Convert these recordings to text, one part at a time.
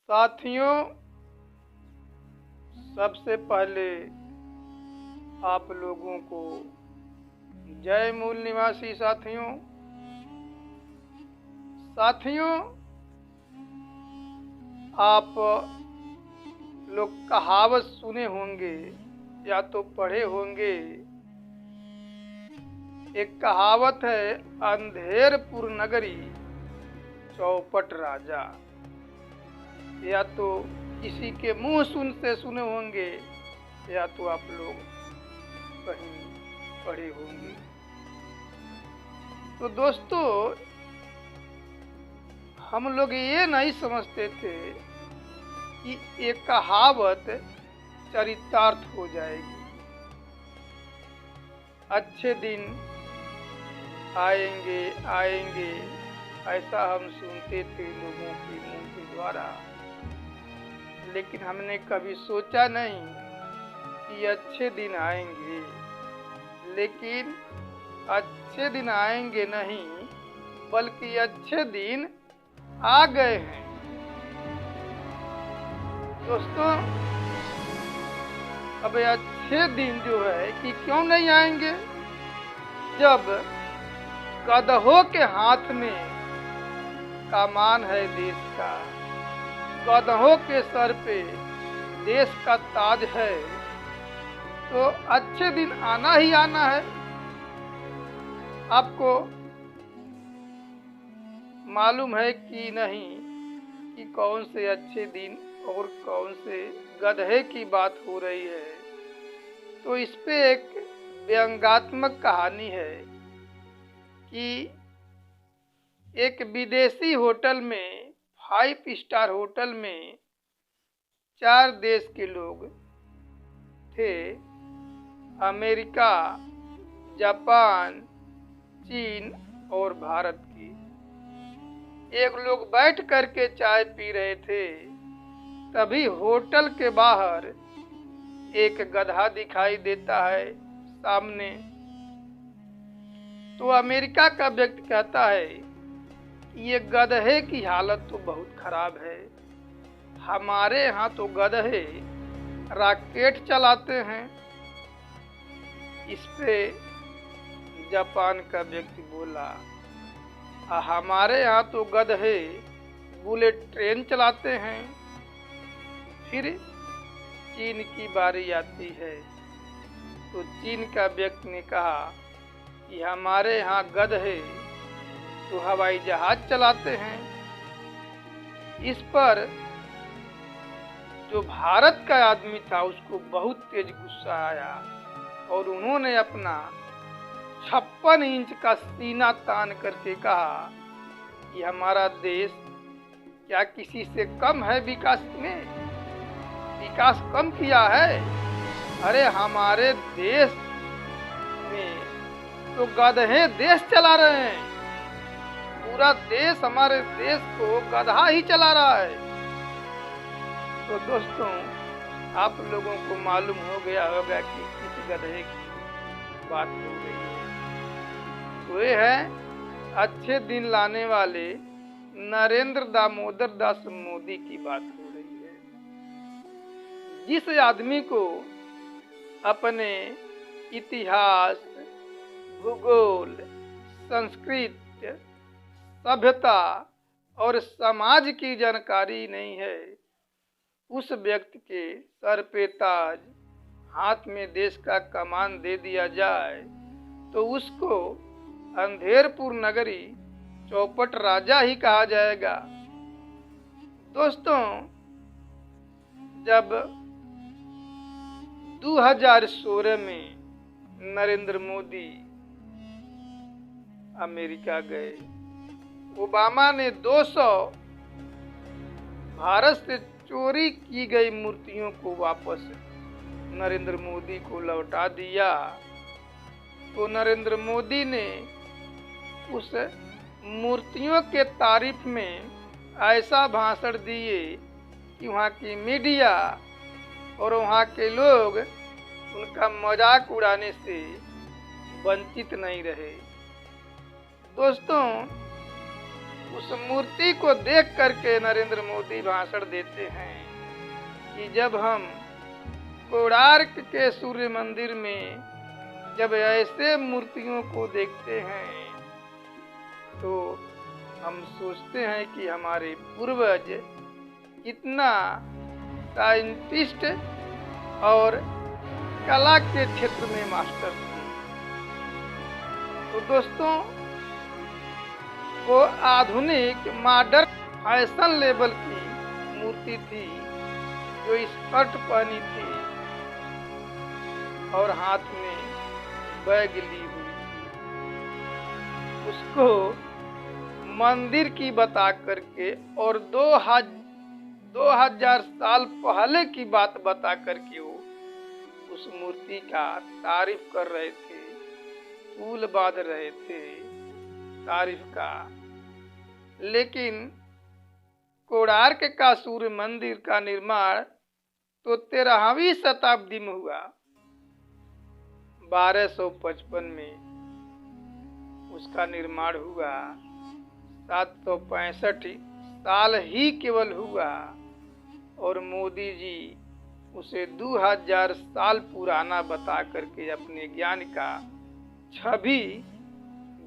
साथियों, सबसे पहले आप लोगों को जय मूल निवासी साथियों। आप लोग कहावत सुने होंगे या तो पढ़े होंगे। एक कहावत है, अंधेरपुर नगरी चौपट राजा। या तो किसी के मुंह से सुने होंगे या तो आप लोग कहीं पढ़े होंगे। तो दोस्तों, हम लोग ये नहीं समझते थे कि एक कहावत चरितार्थ हो जाएगी। अच्छे दिन आएंगे आएंगे, ऐसा हम सुनते थे लोगों के मुंह के द्वारा, लेकिन हमने कभी सोचा नहीं कि अच्छे दिन आएंगे। लेकिन अच्छे दिन आएंगे नहीं, बल्कि अच्छे दिन आ गए हैं। दोस्तों, अब अच्छे दिन जो है कि क्यों नहीं आएंगे, जब गधों के हाथ में कमान है देश का, गधों के सर पे देश का ताज है, तो अच्छे दिन आना ही आना है। आपको मालूम है कि नहीं कि कौन से अच्छे दिन और कौन से गधे की बात हो रही है। तो इस पे एक व्यंग्यात्मक कहानी है कि एक विदेशी होटल में, 5 स्टार होटल में 4 देश के लोग थे, अमेरिका, जापान, चीन और भारत की। एक लोग बैठ करके चाय पी रहे थे, तभी होटल के बाहर एक गधा दिखाई देता है सामने। तो अमेरिका का व्यक्ति कहता है कि ये गधे की हालत तो बहुत खराब है, हमारे यहाँ तो गधे रॉकेट चलाते हैं। इस पे जापान का व्यक्ति बोला, हमारे यहाँ तो गधे बुलेट ट्रेन चलाते हैं। फिर चीन की बारी आती है, तो चीन का व्यक्ति ने कहा कि हमारे यहाँ गधे तो हवाई जहाज चलाते हैं। इस पर जो भारत का आदमी था उसको बहुत तेज गुस्सा आया और उन्होंने अपना 56 इंच का सीना तान करके कहा कि हमारा देश क्या किसी से कम है विकास में? विकास कम किया है? अरे हमारे देश में तो गधे देश चला रहे हैं, पूरा देश हमारे देश को गधा ही चला रहा है। तो दोस्तों, आप लोगों को मालूम हो गया होगा कि किस गधे की बात हो रही है। तो ये है अच्छे दिन लाने वाले नरेंद्र दामोदर दास मोदी की बात हो रही है। जिस आदमी को अपने इतिहास, भूगोल, संस्कृति, सभ्यता और समाज की जानकारी नहीं है, उस व्यक्ति के सर पे ताज, हाथ में देश का कमान दे दिया जाए तो उसको अंधेरपुर नगरी चौपट राजा ही कहा जाएगा। दोस्तों, जब 2016 में नरेंद्र मोदी अमेरिका गए, ओबामा ने 200 भारत से चोरी की गई मूर्तियों को वापस नरेंद्र मोदी को लौटा दिया। तो नरेंद्र मोदी ने उस मूर्तियों के तारीफ में ऐसा भाषण दिए कि वहाँ की मीडिया और वहाँ के लोग उनका मजाक उड़ाने से वंचित नहीं रहे। दोस्तों, उस मूर्ति को देख करके नरेंद्र मोदी भाषण देते हैं कि जब हम कोणार्क के सूर्य मंदिर में जब ऐसे मूर्तियों को देखते हैं तो हम सोचते हैं कि हमारे पूर्वज कितना साइंटिस्ट और कला के क्षेत्र में मास्टर थे। तो दोस्तों, वो आधुनिक मॉडर्न फैशन लेवल की मूर्ति थी जो स्कर्ट पहनी थी और हाथ में बैग ली हुई थी। उसको मंदिर की बता करके और 2000 साल पहले की बात बता करके वो उस मूर्ति का तारीफ कर रहे थे, फूल बांध रहे थे तारीफ का। लेकिन कोणार्क का सूर्य मंदिर का निर्माण तो 13वीं शताब्दी में हुआ। 1255 में उसका निर्माण हुआ। 765 साल ही केवल हुआ और मोदी जी उसे 2000 साल पुराना बता करके अपने ज्ञान का छवि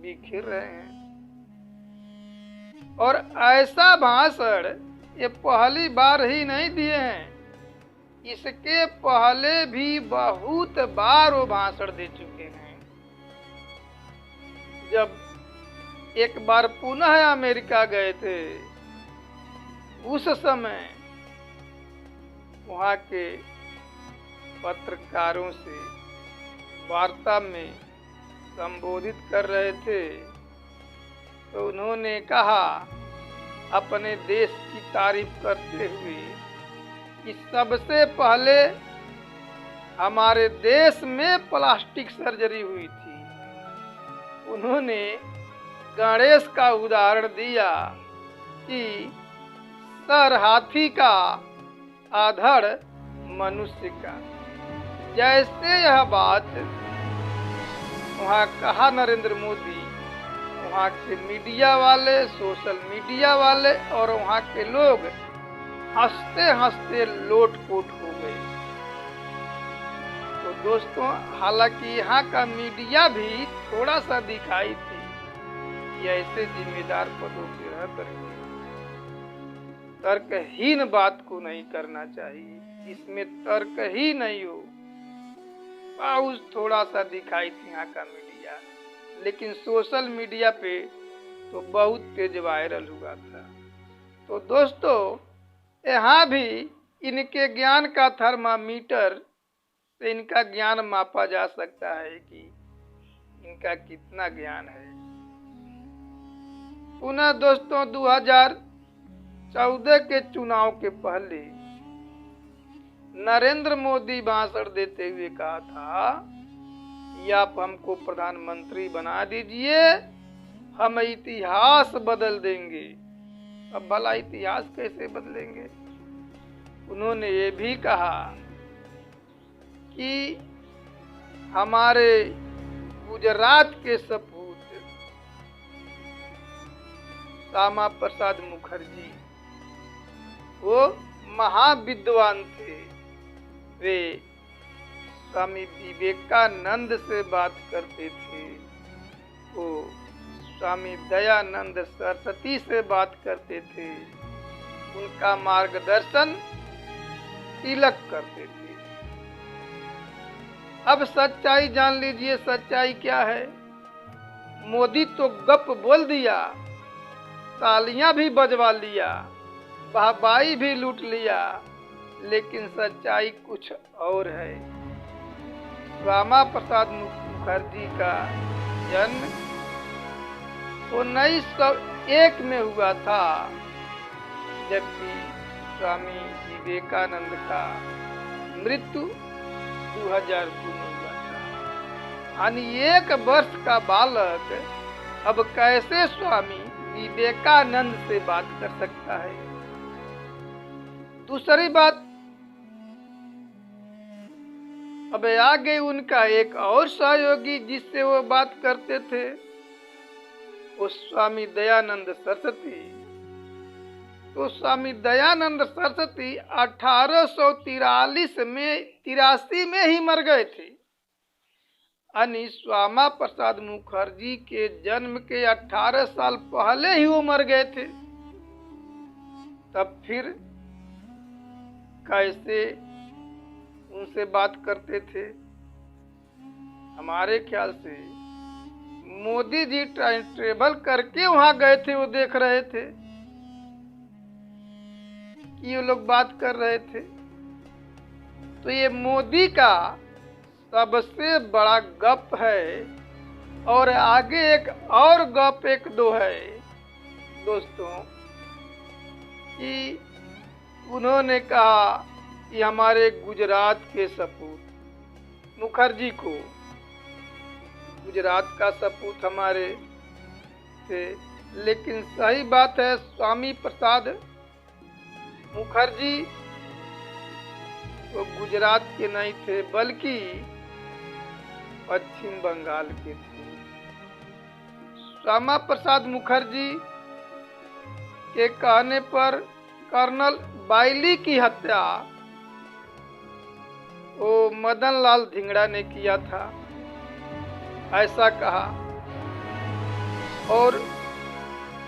बिखेर रहे हैं। और ऐसा भाषण ये पहली बार ही नहीं दिए हैं, इसके पहले भी बहुत बार वो भाषण दे चुके हैं। जब एक बार पुनः अमेरिका गए थे, उस समय वहाँ के पत्रकारों से वार्ता में संबोधित कर रहे थे तो उन्होंने कहा अपने देश की तारीफ करते हुए कि सबसे पहले हमारे देश में प्लास्टिक सर्जरी हुई थी। उन्होंने गणेश का उदाहरण दिया कि सर हाथी का, आधड़ मनुष्य का। जैसे यह बात वहाँ कहा नरेंद्र मोदी, वहाँ के मीडिया वाले, सोशल मीडिया वाले और वहाँ के लोग हंसते हंसते लोटपोट हो गए। तो दोस्तों, हालांकि यहाँ का मीडिया भी थोड़ा सा दिखाई थी कि ऐसे जिम्मेदार पदों पे रह करके तर्कहीन बात को नहीं करना चाहिए, इसमें तर्क ही नहीं हो। बहुत थोड़ा सा दिखाई थी यहाँ का मीडिया, लेकिन सोशल मीडिया पे तो बहुत तेज वायरल हुआ था। तो दोस्तों, यहाँ भी इनके ज्ञान का थर्मामीटर से इनका ज्ञान मापा जा सकता है कि इनका कितना ज्ञान है। पुनः दोस्तों, 2014 के चुनाव के पहले नरेंद्र मोदी भाषण देते हुए कहा था कि आप हमको प्रधानमंत्री बना दीजिए, हम इतिहास बदल देंगे। अब भला इतिहास कैसे बदलेंगे? उन्होंने ये भी कहा कि हमारे गुजरात के सपूत श्यामा प्रसाद मुखर्जी, वो महाविद्वान थे। वे स्वामी विवेकानंद से बात करते थे, वो स्वामी दयानंद सरस्वती से बात करते थे, उनका मार्गदर्शन तिलक करते थे। अब सच्चाई जान लीजिए, सच्चाई क्या है। मोदी तो गप बोल दिया, तालियां भी बजवा लिया, वाहवाही भी लूट लिया, लेकिन सच्चाई कुछ और है। श्यामा प्रसाद मुखर्जी का जन्म 1901 में हुआ था, जबकि स्वामी विवेकानंद का मृत्यु 2002 में हुआ था। यानी 1 वर्ष का बालक अब कैसे स्वामी विवेकानंद से बात कर सकता है? दूसरी बात, अब आगे उनका एक और सहयोगी जिससे वो बात करते थे, वो स्वामी दयानंद सरस्वती। तो स्वामी दयानंद सरस्वती 1883 में ही मर गए थे, यानी श्यामा प्रसाद मुखर्जी के जन्म के 18 साल पहले ही वो मर गए थे। तब फिर कैसे उनसे बात करते थे? हमारे ख्याल से मोदी जी ट्रेवल करके वहां गए थे, वो देख रहे थे कि ये लोग बात कर रहे थे। तो ये मोदी का सबसे बड़ा गप है। और आगे एक और गप एक दो है दोस्तों, कि उन्होंने कहा कि हमारे गुजरात के सपूत मुखर्जी को, गुजरात का सपूत हमारे थे, लेकिन सही बात है स्वामी प्रसाद मुखर्जी तो गुजरात के नहीं थे, बल्कि पश्चिम बंगाल के थे। श्यामा प्रसाद मुखर्जी के कहने पर कर्नल बाइली की हत्या वो मदन लाल धिंगड़ा ने किया था, ऐसा कहा। और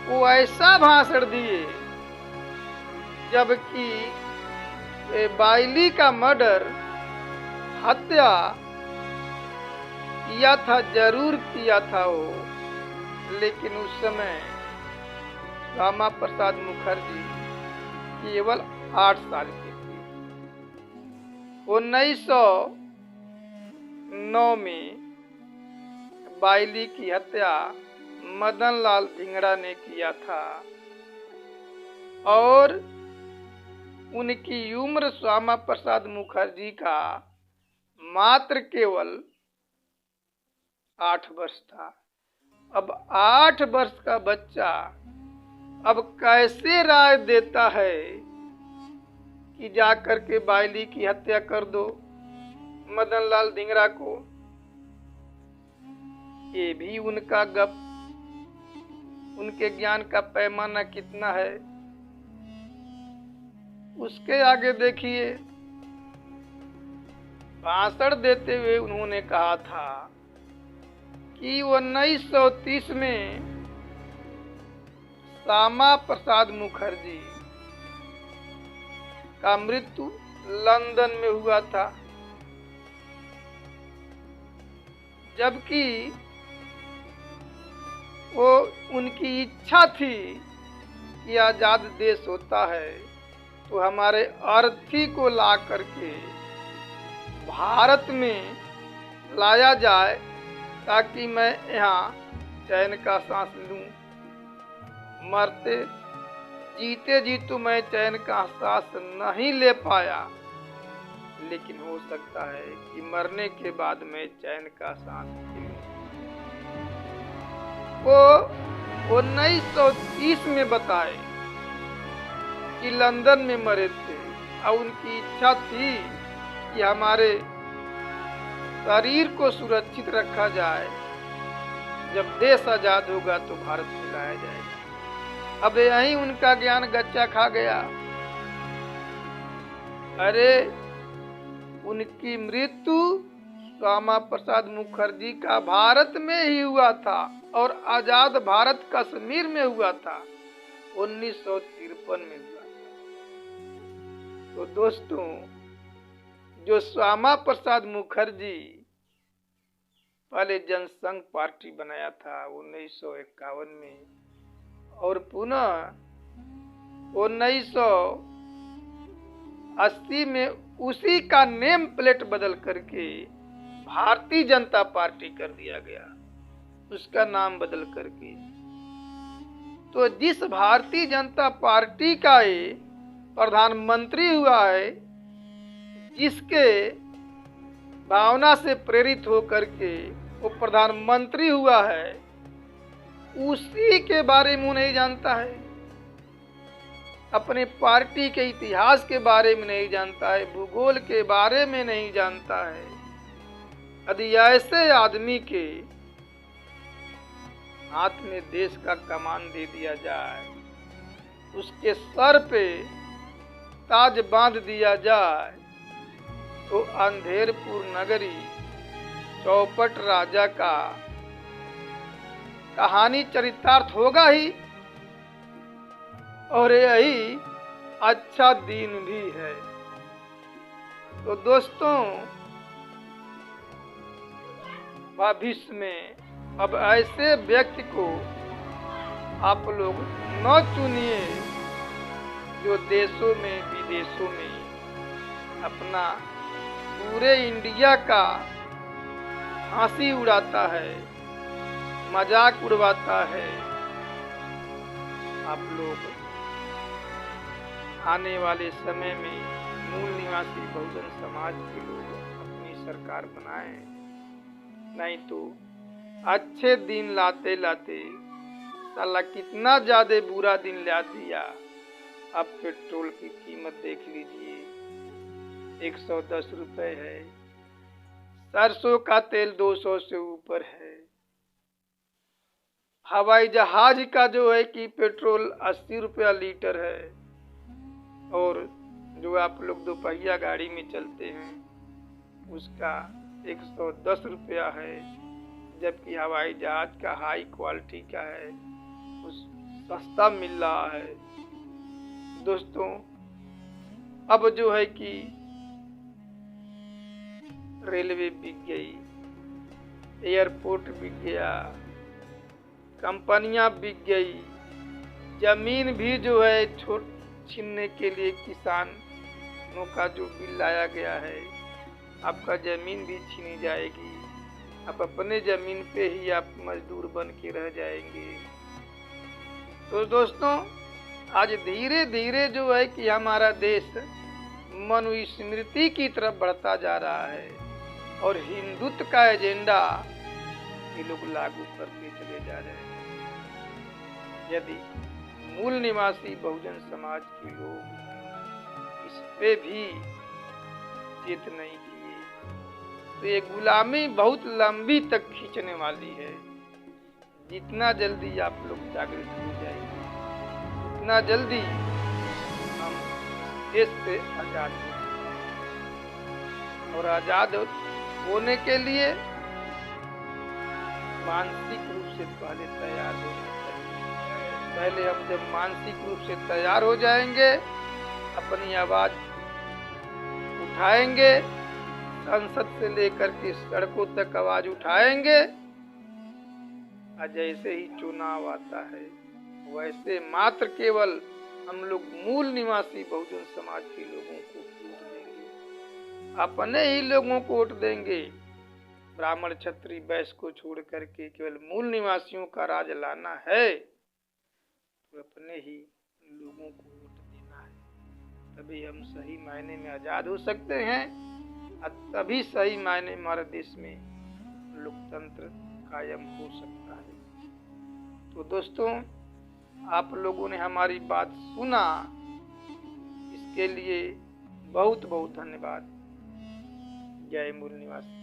वो ऐसा भाषण दिए जबकि बाइली का मर्डर, हत्या किया था, जरूर किया था वो, लेकिन उस समय श्यामा प्रसाद मुखर्जी केवल 8 साल के थे। 1909 में बाइली की हत्या मदन लाल धिंगड़ा ने किया था और उनकी उम्र श्यामा प्रसाद मुखर्जी का मात्र केवल 8 वर्ष था। अब 8 वर्ष का बच्चा अब कैसे राय देता है कि जाकर के बाइली की हत्या कर दो, मदन लाल धिंगड़ा को? ये भी उनका गप, उनके ज्ञान का पैमाना कितना है। उसके आगे देखिए, भाषण देते हुए उन्होंने कहा था कि 1930 में श्यामा प्रसाद मुखर्जी का मृत्यु लंदन में हुआ था, जबकि वो उनकी इच्छा थी कि आजाद देश होता है तो हमारे अर्थी को ला करके भारत में लाया जाए ताकि मैं यहाँ चैन का सांस लूं। मरते जीते जी तो मैं चैन का सांस नहीं ले पाया, लेकिन हो सकता है कि मरने के बाद मैं चैन का सांस लूं। वो 1930 में बताए कि लंदन में मरे थे और उनकी इच्छा थी कि हमारे शरीर को सुरक्षित रखा जाए, जब देश आजाद होगा तो भारत में लाया जाएगा। अब यही उनका ज्ञान गच्चा खा गया। अरे उनकी मृत्यु श्यामा प्रसाद मुखर्जी का भारत में ही हुआ था और आजाद भारत कश्मीर में हुआ था, 1953 में हुआ था। तो दोस्तों, जो श्यामा प्रसाद मुखर्जी पहले जनसंघ पार्टी बनाया था 1951 में और पुनः 1980 में उसी का नेम प्लेट बदल करके भारतीय जनता पार्टी कर दिया गया, उसका नाम बदल करके। तो जिस भारतीय जनता पार्टी का ये प्रधानमंत्री हुआ है, जिसके भावना से प्रेरित होकर के वो प्रधानमंत्री हुआ है, उसी के बारे में नहीं जानता है, अपने पार्टी के इतिहास के बारे में नहीं जानता है, भूगोल के बारे में नहीं जानता है, यदि ऐसे आदमी के हाथ में देश का कमान दे दिया जाए, उसके सर पे ताज बांध दिया जाए, तो अंधेरपुर नगरी चौपट राजा का कहानी चरितार्थ होगा ही, और यही अच्छा दिन भी है। तो दोस्तों, भविष्य में अब ऐसे व्यक्ति को आप लोग न चुनिए जो देशों में विदेशों में अपना पूरे इंडिया का हंसी उड़ाता है, मजाक उड़वाता है। आप लोग आने वाले समय में मूल निवासी बहुजन समाज के लोग अपनी सरकार बनाएं, नहीं तो अच्छे दिन लाते लाते साला कितना ज्यादा बुरा दिन ला दिया। अब पेट्रोल की कीमत देख लीजिए, 110 रुपए है। सरसों का तेल 200 से ऊपर है। हवाई जहाज का जो है कि पेट्रोल 80 रुपया लीटर है, और जो आप लोग दोपहिया गाड़ी में चलते हैं उसका 110 रुपया है, जबकि हवाई जहाज का हाई क्वालिटी का है, उस सस्ता मिल रहा है। दोस्तों, अब जो है कि रेलवे बिक गई, एयरपोर्ट बिक गया, कंपनियां बिक गई, जमीन भी जो है छीनने के लिए किसानों का जो बिल लाया गया है, आपका जमीन भी छीनी जाएगी। आप अपने जमीन पे ही आप मजदूर बन के रह जाएंगे। तो दोस्तों, आज धीरे धीरे जो है कि हमारा देश मनुस्मृति की तरफ बढ़ता जा रहा है, और हिंदुत्व का एजेंडा ये लोग लागू करते चले जा रहे हैं। यदि मूल निवासी बहुजन समाज के लोग इस पे भी चेत नहीं किए, तो ये गुलामी बहुत लंबी तक खींचने वाली है। जितना जल्दी आप लोग जागृत हो जाएंगे, उतना जल्दी हम देश से आजाद हो सकते। और आजाद होने के लिए मानसिक रूप से पहले तैयार होना चाहिए। पहले हम जब मानसिक रूप से तैयार हो जाएंगे, अपनी आवाज उठाएंगे, संसद से लेकर के सड़कों तक आवाज उठाएंगे, और जैसे ही चुनाव आता है वैसे मात्र केवल हम लोग मूल निवासी बहुजन समाज के लोगों को वोट देंगे, अपने ही लोगों को वोट देंगे। ब्राह्मण क्षत्रिय वैश्य को छोड़ करके केवल मूल निवासियों का राज लाना है, तो अपने ही लोगों को वोट देना है। तभी हम सही मायने में आजाद हो सकते हैं, और तभी सही मायने में हमारे देश में लोकतंत्र कायम हो सकता है। तो दोस्तों, आप लोगों ने हमारी बात सुना, इसके लिए बहुत बहुत धन्यवाद। जय मूल निवासी।